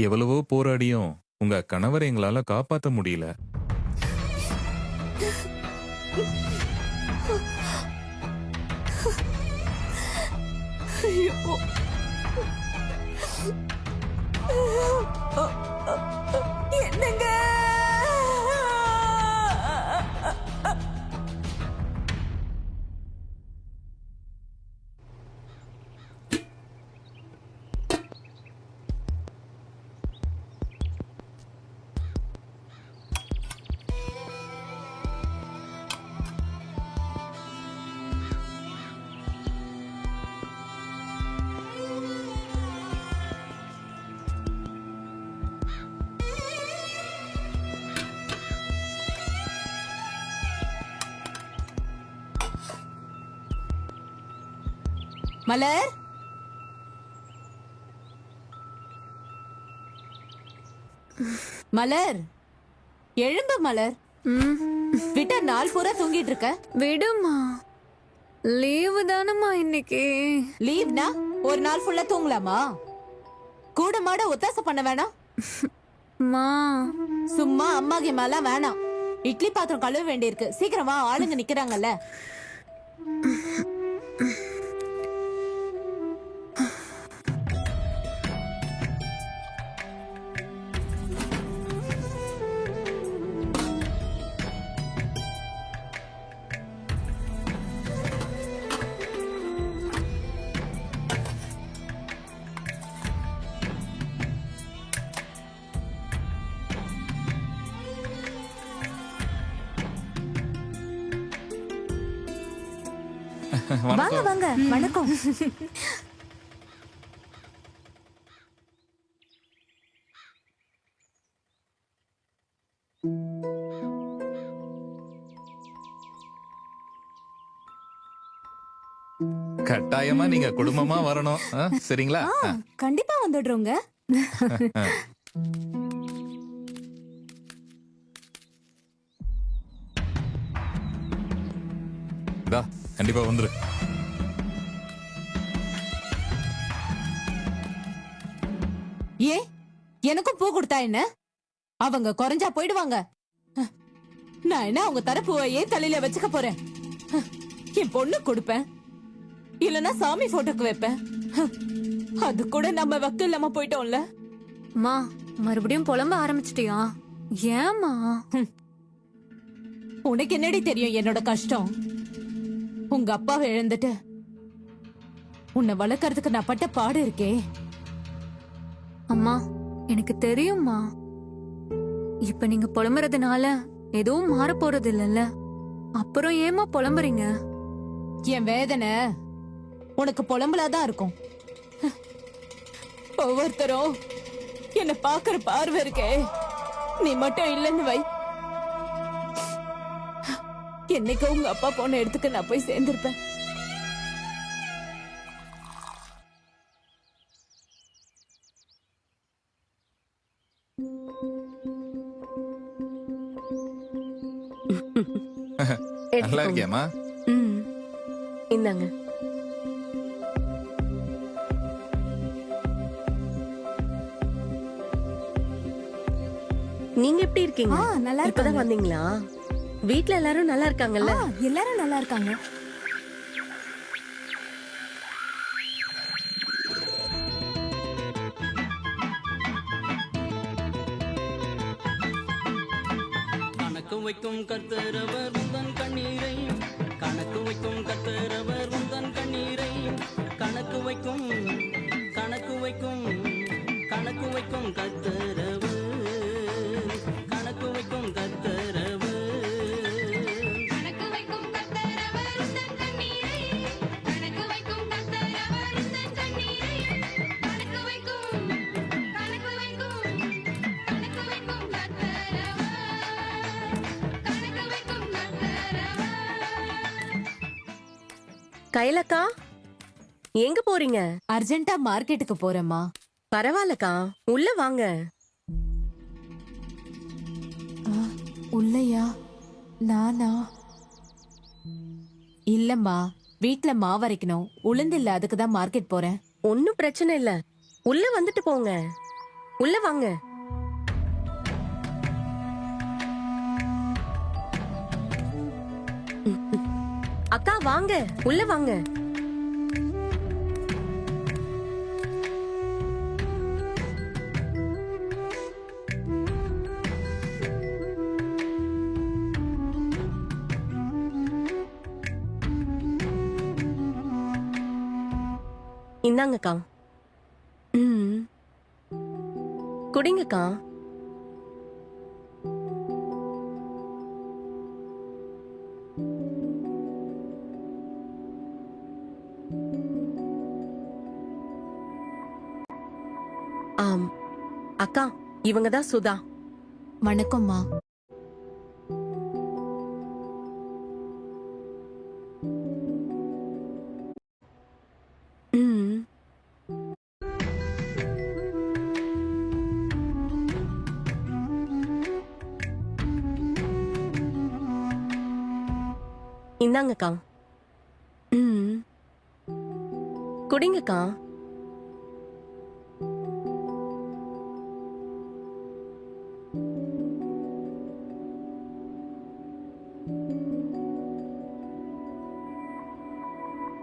எவ்வளவோ போராடியும் உங்க கணவரை எங்களால காப்பாத்த முடியல. ஐயோ. என்னங்க? மலர், மலர், எழும்பு மலர். விட்டா நாள் பூரா தூங்கிட்டு இருக்க. விடுமா, லீவு தானம்மா இன்னைக்கு. லீவ்னா ஒரு நாள் ஃபுல்லா தூங்கலாமா? கூட மாட ஒத்தாசை பண்ண வேணாம். மா, சும்மா அம்மா கிமாலாம் வேணாம். இட்லி பாத்திரம் கழுவ வேண்டியிருக்கு. சீக்கிரமா, ஆளுங்க நிக்கிறாங்கல்ல. வாங்க வாங்க. வணக்கம். கட்டாயமா நீங்க குடும்பமா வரணும். சரிங்களா? கண்டிப்பா வந்துடுறோங்க. கண்டிப்பா வந்துரு. ஏ, எனக்கும் பூ கொடுத்தா என்ன? அவங்க குறைஞ்சா போயிடுவாங்க. நான் என்ன அவங்க தரப்பூவை ஏன் தலையில வச்சுக்க போறேன்? என் பொண்ணு கொடுப்பேன், இல்லனா சாமி போட்டோக்கு வைப்பேன். அது கூட நம்ம வக்கு இல்லாம போயிட்டோம்ல. மா, மறுபடியும் புலம்ப ஆரம்பிச்சிட்டியா? ஏமா? உனக்கு என்னடி தெரியும் என்னோட கஷ்டம்? உங்க அப்பாவை இழந்துட்டு உன்னை வளர்க்கறதுக்கு நான் பட்ட பாடு இருக்கே. அம்மா, எனக்கு தெரியும்மா. இப்ப நீங்க புலம்புறதுனால எதுவும் மாற போறது இல்லல்ல. அப்புறம் ஏமா புலம்புறீங்க? என் வேதனை உனக்கு புலம்பலாதான் இருக்கும். ஒவ்வொருத்தரும் என்ன பாக்குற பார்வை இருக்கே, நீ மட்டும் இல்லைன்னு வை, என்னைக்கு உங்க அப்பா போன இடத்துக்கு நான் போய் சேர்ந்திருப்பேன். நல்லா இருக்கியாமா? இந்தாங்க. நீங்க எப்படி இருக்கீங்க? நல்லா இப்பதான் வந்தீங்களா? வீட்ல எல்லாரும் நல்லா இருக்காங்கல்ல? எல்லாரும் நல்லா இருக்காங்க. கணக்கு வைக்கும் கர்த்தரவர் உந்தன் கண்ணீரை, கணக்கு வைக்கும் கர்த்தரவர் உந்தன் கண்ணீரை, கணக்கு வைக்கும் கணக்கு வைக்கும் கணக்கு வைக்கும் கர்த்தரவர், கணக்கு வைக்கும் கர்த்தரவர். கைலக்கா, எங்க போறீங்க? அர்ஜென்ட்டா மார்க்கெட்டுக்கு போறேம்மா. பரவாயில்லக்கா, உள்ள வாங்க. உள்ளயா? நானா? இல்லம்மா, வீட்ல மாவரைக்கணும், உளுந்து இல்ல, அதுக்குதான் மார்க்கெட் போறேன். ஒன்னும் பிரச்சனை இல்ல, உள்ள வந்துட்டு போங்க. உள்ள வாங்க. அக்கா வாங்க, உள்ள வாங்க. இந்தாங்கக்கா. குடிங்கக்கா. ஆம் அக்கா, இவங்க தான் சுதா. வணக்கம்மா. ம். இந்தாங்கக்கா. குடிங்கக்கா.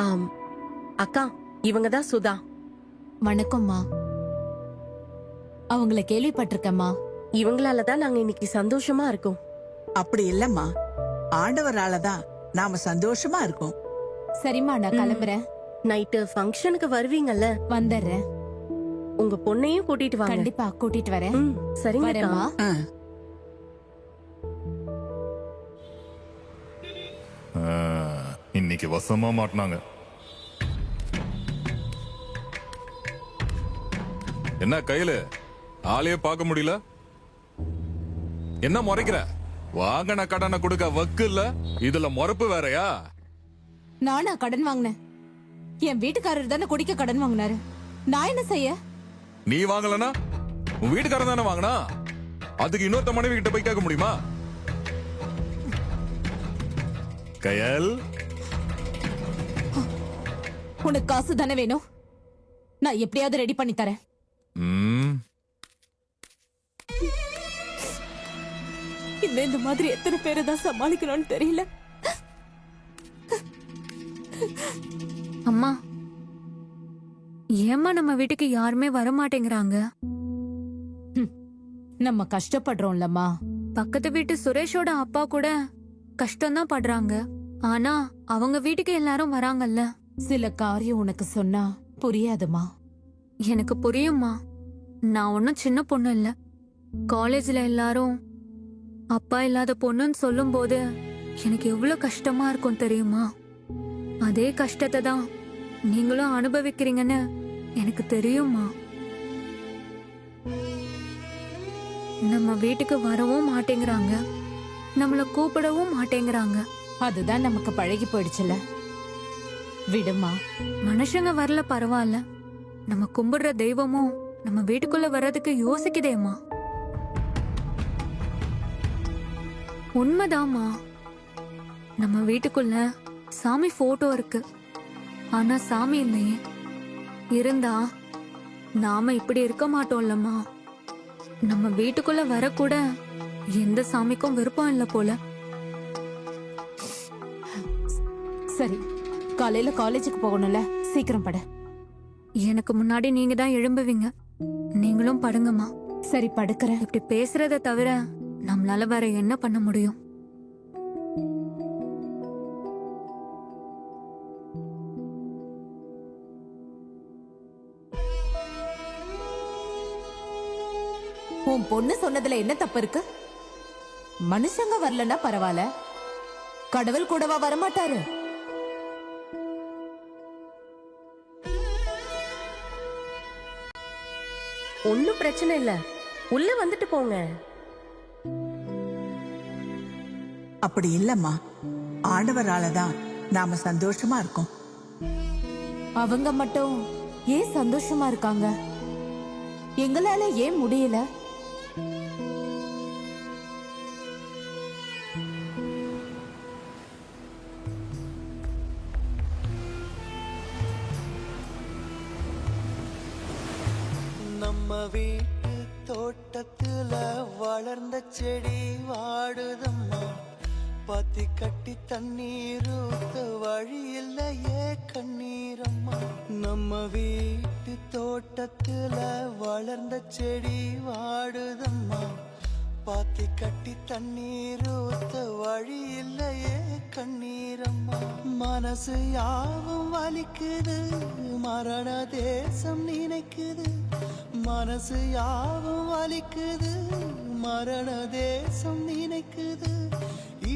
ஆம் அக்கா, இவங்க தான் சுதா. வணக்கம்மா. அவங்கள கேள்விப்பட்டிருக்கேம்மா. இவங்களால தான் நாங்க இன்னைக்கு சந்தோஷமா இருக்கோம். அப்படி இல்லம்மா, ஆண்டவரால தான் நாம சந்தோஷமா இருக்கோம். சரிம்மா, நான் கிளம்புறேன். நைட்டு ஃபங்க்ஷனுக்கு வருவீங்கல்ல, வந்துடுறேன். உங்க பொண்ணையும் கூட்டிட்டு வாங்க. கண்டிப்பா கூட்டிட்டு வரேன். ம், சரிங்கக்கா. வரேம்மா. ஆ, இன்னைக்கு வசமா மாட்டினாங்க. என்ன கையில ஆளையே பார்க்க முடியல? என்ன முறைக்கிற? வாங்கின கடனை கொடுக்க வக்கு இல்ல, இதுல முறப்பு வேறயா? நானா கடன் வாங்கினேன்? என் வீட்டுக்காரர் தானே குடிக்க கடன் வாங்கினாரு. நான் என்ன செய்ய? நீ வாங்கலனா உன் வீட்டுக்காரன் தானே வாங்கினா, அதுக்கு இன்னொருத்த மனைவி கிட்ட போய் கேட்க முடியுமா? கயல், உனக்கு காசு தானே வேணும்? நான் எப்படியாவது ரெடி பண்ணி தரேன். இந்த மாதிரி எத்தனை பேரை தான் சமாளிக்கணும்னு தெரியல. அம்மா, ஏம்மா நம்ம வீட்டுக்கு யாருமே வர மாட்டேங்கிறாங்க? நம்ம கஷ்டப்படுறோம்லம்மா. பக்கத்து வீட்டு சுரேஷோட அப்பா கூட கஷ்டம்தான் படுறாங்க. ஆனா அவங்க வீட்டுக்கு எல்லாரும் வராங்கல்ல. சில காரியம் உனக்கு சொன்னா புரியாதுமா. எனக்கு புரியும்மா. நான் ஒன்னும் சின்ன பொண்ணு இல்ல. காலேஜ்ல எல்லாரும் அப்பா இல்லாத பொண்ணுன்னு சொல்லும் போது எனக்கு எவ்வளவு கஷ்டமா இருக்கும் தெரியுமா? அதே கஷ்டத்தை தான் நீங்களும் அனுபவிக்கிறீங்கன்னு எனக்கு தெரியுமா. நம்ம வீட்டுக்கு வரவும் மாட்டேங்கிறாங்க, நம்மள கூப்பிடவும் மாட்டேங்கிறாங்க. அதுதான் நமக்கு பழகி போயிடுச்சுல. விடுமா. மனுஷங்க வரல பரவாயில்ல, நம்ம கும்பிடுற தெய்வமும் நம்ம வீட்டுக்குள்ள வர்றதுக்கு யோசிக்குதேம்மா. உண்மைதாம்மா. நம்ம வீட்டுக்குள்ள சாமி போட்டோ இருக்கு, ஆனா சாமி இல்லையே. இருந்தா நாம இப்படி இருக்க மாட்டோம்லம்மா. நம்ம வீட்டுக்குள்ள வரக்கூட எந்த சாமிக்கும் விருப்பம் இல்ல போல. சரி, காலையில காலேஜுக்கு போகணும்ல, சீக்கிரம் பட. எனக்கு முன்னாடி நீங்க தான் எழும்புவீங்க. நீங்களும் படுங்கம்மா. சரி, படுக்கிறேன். இப்படி பேசுறத தவிர நம்மளால வேற என்ன பண்ண முடியும்? உன் பொண்ணு சொன்னதுல என்ன தப்பு இருக்கு? மனுஷங்க வரலன்னா பரவாயில்ல, கடவுள் கூடவா வரமாட்டாரு? ஒன்னும் பிரச்சனை இல்ல, உள்ள வந்துட்டு போங்க. அப்படி இல்லம்மா, ஆண்டவரால தான் நாம சந்தோஷமா இருக்கோம். அவங்க மட்டும் ஏன் சந்தோஷமா இருக்காங்க? எங்களால ஏன் முடியல? நம்ம வீட்டு தோட்டத்துல வளர்ந்த செடி வாடுதம்மா, பாத்தி கட்டி தண்ணீர் ஊத்த வழி இல்லையே கண்ணீரம்மா. நம்ம வீட்டு தோட்டத்துல வளர்ந்த செடி வாடுதம்மா, பாத்தி கட்டி தண்ணீர் ஊத்த வழி இல்லையே கண்ணீரம்மா. மனசு யாவும் வலிக்குது, மரண தேசம் நினைக்குது. மனசு யாவும் வலிக்குது, மரண தேசம் நினைக்குது.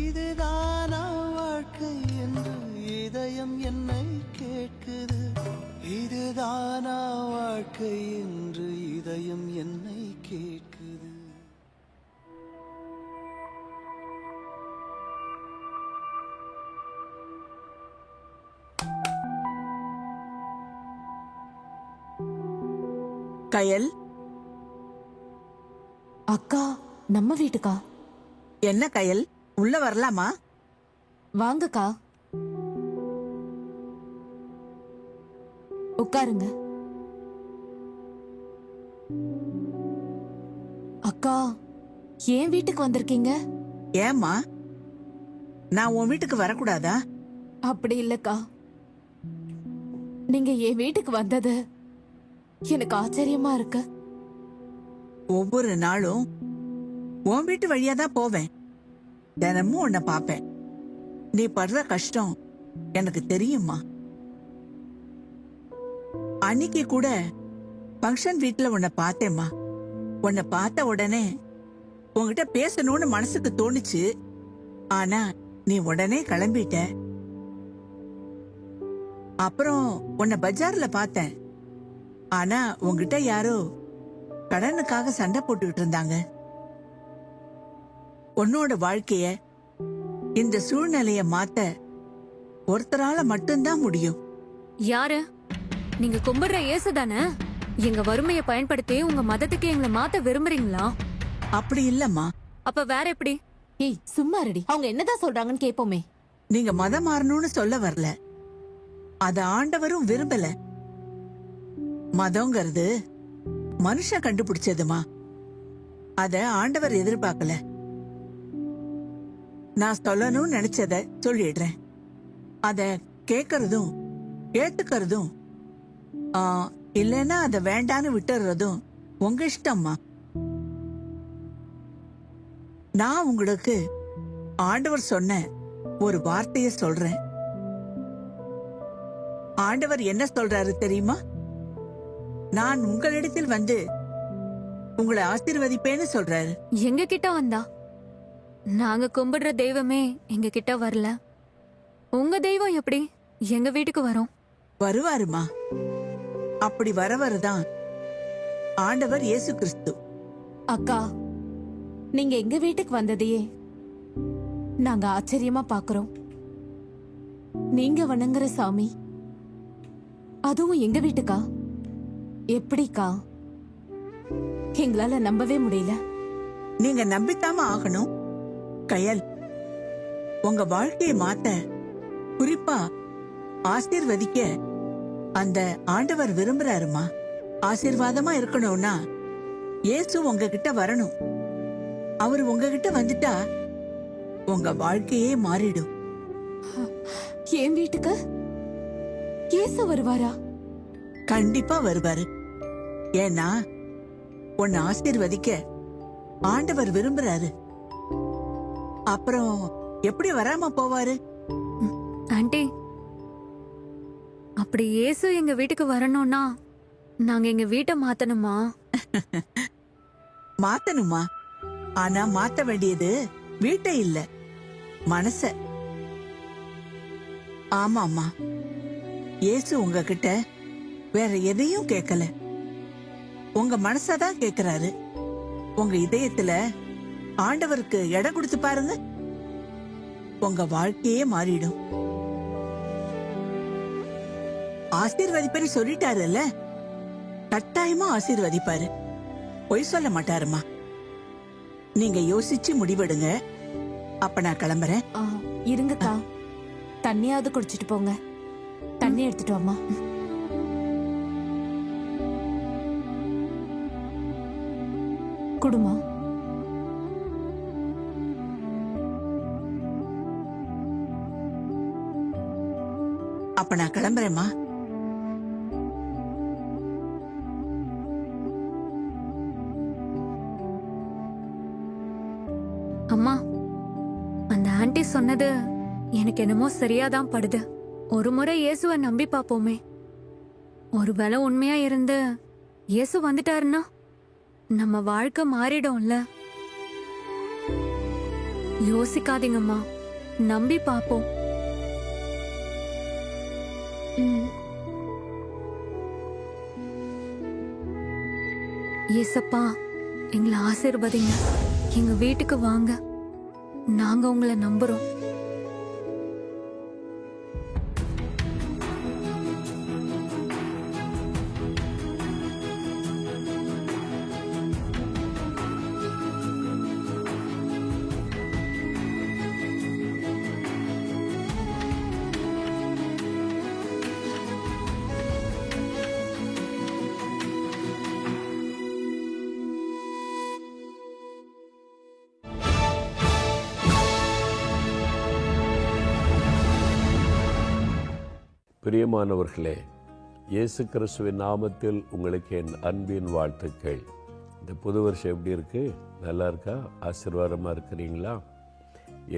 இதுதானா வாழ்க்கை என்று இதயம் என்னை கேட்குது. இதுதானா வாழ்க்கை என்று இதயம் என்னை கேட்குது. கயல், அக்கா நம்ம வீட்டுக்கா? என்ன கயல், உள்ள வரலாமா? வாங்கக்கா, உட்காருங்க. அக்கா, ஏன் வீட்டுக்கு வந்திருக்கீங்க? ஏம்மா, நான் உன் வீட்டுக்கு வரக்கூடாதா? அப்படி இல்லக்கா, நீங்க என் வீட்டுக்கு வந்தது எனக்கு ஆச்சரியமா இருக்கு. ஒவ்வொரு நாளும் உன் வீட்டு வழியா தான் போவேன். தினமும் உன்னை பாப்பேன். நீ படுற கஷ்டம் எனக்கு தெரியுமா. அன்னைக்கு கூட ஃபங்க்ஷன் வீட்டுல உன்னை பார்த்தேம்மா. உன்னை பார்த்த உடனே உன்கிட்ட பேசணும்னு மனசுக்கு தோணுச்சு. ஆனா நீ உடனே கிளம்பிட்ட. அப்புறம் உன்னை பஜார்ல பார்த்தேன். ஆனா உன்கிட்ட யாரோ கடனுக்காக சண்டை போட்டுக்கிட்டு இருந்தாங்க. உன்னோட வாழ்க்கைய, இந்த சூழ்நிலைய மாத்த ஒருத்தரால மட்டும்தான் முடியும். யாரு? நீங்க கும்பிடுற இயேசு தானே? எங்க வறுமையை பயன்படுத்தி உங்க மதத்துக்கு எங்களை மாத்த விரும்புறீங்களா? அப்படி இல்லம்மா. அப்ப வேற எப்படி? ஏய் சும்மா ரெடி, அவங்க என்னதான் சொல்றாங்கன்னு கேப்போமே. நீங்க மதம் மாறணும்னு சொல்ல வரல. அத ஆண்டவரும் விரும்பல. மதங்கிறது மனுஷன் கண்டுபிடிச்சதுமா. அத ஆண்டவர் எதிர்பார்க்கல. நான் சொல்லணும்னு நினைச்சத சொல்லிடுறேன். அத கேக்குறதும் ஏத்துக்கிறதும் இல்லைன்னா அத வேண்டான்னு விட்டுறதும் உங்க இஷ்டம்மா. நான் உங்களுக்கு ஆண்டவர் சொன்ன ஒரு வார்த்தைய சொல்றேன். ஆண்டவர் என்ன சொல்றாரு தெரியுமா? நான் உங்களிடத்தில் வந்து உங்களை ஆசீர்வதிப்பேன்னு சொல்றாரு. எங்க கிட்ட வந்தா? நாங்க கும்பிடுற தெய்வமே எங்க கிட்ட வரல. உங்க தெய்வம் எப்படி எங்க வீட்டுக்கு வரும்? வருவாருமா. அப்படி வரவருதான் ஆண்டவர் இயேசு கிறிஸ்து. அக்கா, நீங்க எங்க வீட்டுக்கு வந்ததையே நாங்க ஆச்சரியமா பாக்குறோம். நீங்க வணங்குற சாமி, அதுவும் எங்க வீட்டுக்கா? எப்படிக்கா? எங்களால நம்பவே முடியல. நீங்க நம்பித்தாம ஆகணும். கயல், உங்க வாழ்க்கையை மாத்த, குறிப்பா ஆசீர்வதிக்க அந்த ஆண்டவர் விரும்புறாருமா. ஆசீர்வாதமா இருக்கணும்னா இயேசு உங்ககிட்ட வரணும். அவர் உங்ககிட்ட வந்துட்டா உங்க வாழ்க்கையே மாறிடும். என் வீட்டுக்கு இயேசு வருவாரா? கண்டிப்பா வருவாரு. ஏன்னா உன்னை ஆசீர்வதிக்க ஆண்டவர் விரும்புறாரு. அப்புறம் எப்படி வராம போவாரு? ஆண்டி, அப்படி இயேசு எங்க வீட்டுக்கு வரணும்னா நாங்க எங்க வீட்டை மாத்தணுமா? மாத்தணுமா? ஆனா மாத்த வேண்டியது வீட்டை இல்ல, மனச. ஆமாமா, இயேசு உங்ககிட்ட வேற எதையும் கேட்கல. உங்க மனசதான் கேக்குறாரு. உங்க இதயத்துல ஆண்டவருக்கு இடம் கொடுத்து பாருங்க. உங்க வாழ்க்கையே மாறிடும். ஆசீர்வதிப்பேன்னு சொல்லிட்டாருல்ல, கட்டாயமா ஆசீர்வதிப்பாரு. பொய் சொல்ல மாட்டாருமா. நீங்க யோசிச்சு முடிவெடுங்க. அப்ப நான் கிளம்புறேன். இருங்கக்கா, தண்ணியாவது குடிச்சிட்டு போங்க. தண்ணி எடுத்துட்டு வாமா. குடுமா. அப்ப நான் கிளம்புறேம்மா. அம்மா, அந்த ஆன்ட்டி சொன்னது எனக்கு என்னமோ சரியாதான் படுது. ஒரு முறை இயேசுவை நம்பி பாப்போமே. ஒருவேளை உண்மையா இருந்து இயேசு வந்துட்டாருன்னா நம்ம வாழ்க்கை மாறிடும்ல. யோசிக்காதீங்கம்மா, நம்பி பாப்போம். ஏசப்பா, எங்களை ஆசீர்வதிங்க. எங்க வீட்டுக்கு வாங்க, நாங்க உங்களை நம்புறோம். பிரியமானவர்களே, இயேசு கிறிஸ்துவின் நாமத்தில் உங்களுக்கு என் அன்பின் வாழ்த்துக்கள். இந்த புது வருஷம் எப்படி இருக்கு? நல்லா இருக்கா? ஆசீர்வாதமாக இருக்கிறீங்களா?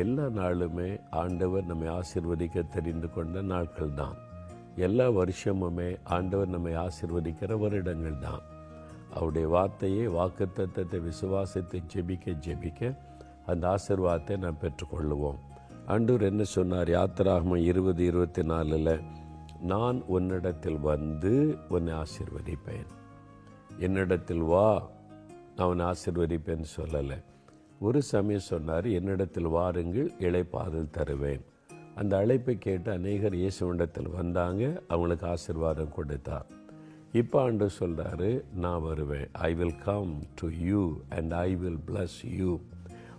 எல்லா நாளுமே ஆண்டவர் நம்மை ஆசீர்வதிக்க தெரிந்து கொண்ட நாட்கள் தான். எல்லா வருஷமுமே ஆண்டவர் நம்மை ஆசீர்வதிக்கிற வருடங்கள் தான். அவருடைய வார்த்தையை, வாக்குத்தத்தத்தை விசுவாசித்து ஜெபிக்க அந்த ஆசீர்வாதத்தை நாம் பெற்றுக்கொள்ளுவோம். ஆண்டவர் என்ன சொன்னார்? யாத்திராகமம் 20:24 நான் உன்னிடத்தில் வந்து உன்னை ஆசீர்வதிப்பேன். என்னிடத்தில் வா, நான் உன்னை ஆசீர்வதிப்பேன்னு சொல்லலை. ஒரு சமயம் சொன்னார், என்னிடத்தில் வாருங்கள், இளைப்பாறுதல் தருவேன். அந்த அழைப்பை கேட்டு அநேகர் இயேசுவிடத்தில் வந்தாங்க, அவங்களுக்கு ஆசீர்வாதம் கொடுத்தார். இப்போ ஆண்டவர் சொல்கிறாரு, நான் வருவேன். I will come to you and I will bless you.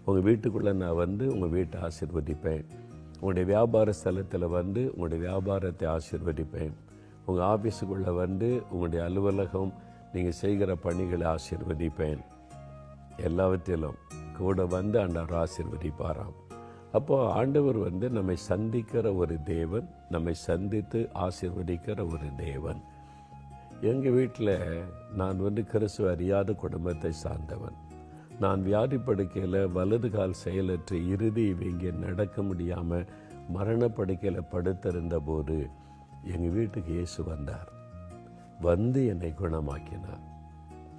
உங்கள் வீட்டுக்குள்ளே நான் வந்து உங்கள் வீட்டை ஆசீர்வதிப்பேன். உங்களுடைய வியாபார ஸ்தலத்தில் வந்து உங்களுடைய வியாபாரத்தை ஆசீர்வதிப்பேன். உங்கள் ஆஃபீஸுக்குள்ளே வந்து உங்களுடைய அலுவலகம், நீங்கள் செய்கிற பணிகளை ஆசீர்வதிப்பேன். எல்லாவற்றிலும் கூட வந்து ஆண்டவர் ஆசீர்வதிப்பாராம். அப்போது ஆண்டவர் வந்து நம்மை சந்திக்கிற ஒரு தேவன், நம்மை சந்தித்து ஆசீர்வதிக்கிற ஒரு தேவன். எங்கள் வீட்டில் நான் வந்து கிறிஸ்துவ அறியாத குடும்பத்தை சார்ந்தவன். நான் வியாதி படுக்கையில் வலது கால் செயலற்று இறுதி இவங்க நடக்க முடியாமல் மரணப்படுக்கையில் படுத்திருந்த போது எங்கள் வீட்டுக்கு இயேசு வந்தார். வந்து என்னை குணமாக்கினார்.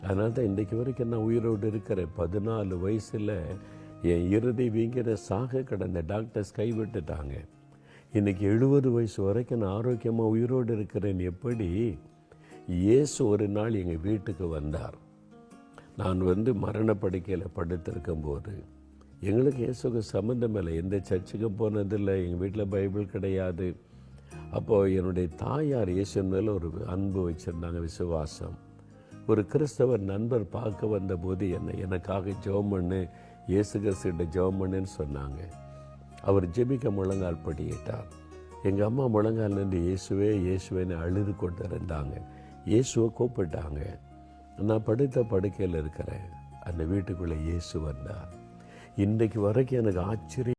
அதனால தான் இன்றைக்கு வரைக்கும் நான் உயிரோடு இருக்கிறேன். 14 வயசில் என் இறுதி வீங்கிற சாக கடந்த டாக்டர்ஸ் கைவிட்டுட்டாங்க. இன்றைக்கி 70 வயசு வரைக்கும் நான் ஆரோக்கியமாக உயிரோடு இருக்கிறேன். எப்படி? இயேசு ஒரு நாள் எங்கள் வீட்டுக்கு வந்தார். நான் வந்து மரணப்படுக்கையில் படுத்திருக்கும் போது எங்களுக்கு இயேசுக்கு சம்மந்தம் இல்லை. எந்த சர்ச்சுக்கும் போனதில்லை. எங்கள் வீட்டில் பைபிள் கிடையாது. அப்போது என்னுடைய தாயார் இயேசு மேலே ஒரு அன்பு வச்சுருந்தாங்க, விசுவாசம். ஒரு கிறிஸ்தவர் நண்பர் பார்க்க வந்தபோது எனக்காக ஜெபம் பண்ணு, இயேசு கிறிஸ்துகிட்ட ஜெபம் பண்ணுன்னு சொன்னாங்க. அவர் ஜெபிக்க முழங்கால் படியிட்டார். எங்கள் அம்மா முழங்கால் நின்று இயேசுவே இயேசுவேன்னு அழுது கொண்டு இருந்தாங்க. இயேசுவை கூப்பிட்டாங்க. நான் படுத்த படுக்கையில் இருக்கிறேன். அந்த வீட்டுக்குள்ளே இயேசு வந்தார். இன்றைக்கு வரைக்கும் எனக்கு ஆச்சரியம்.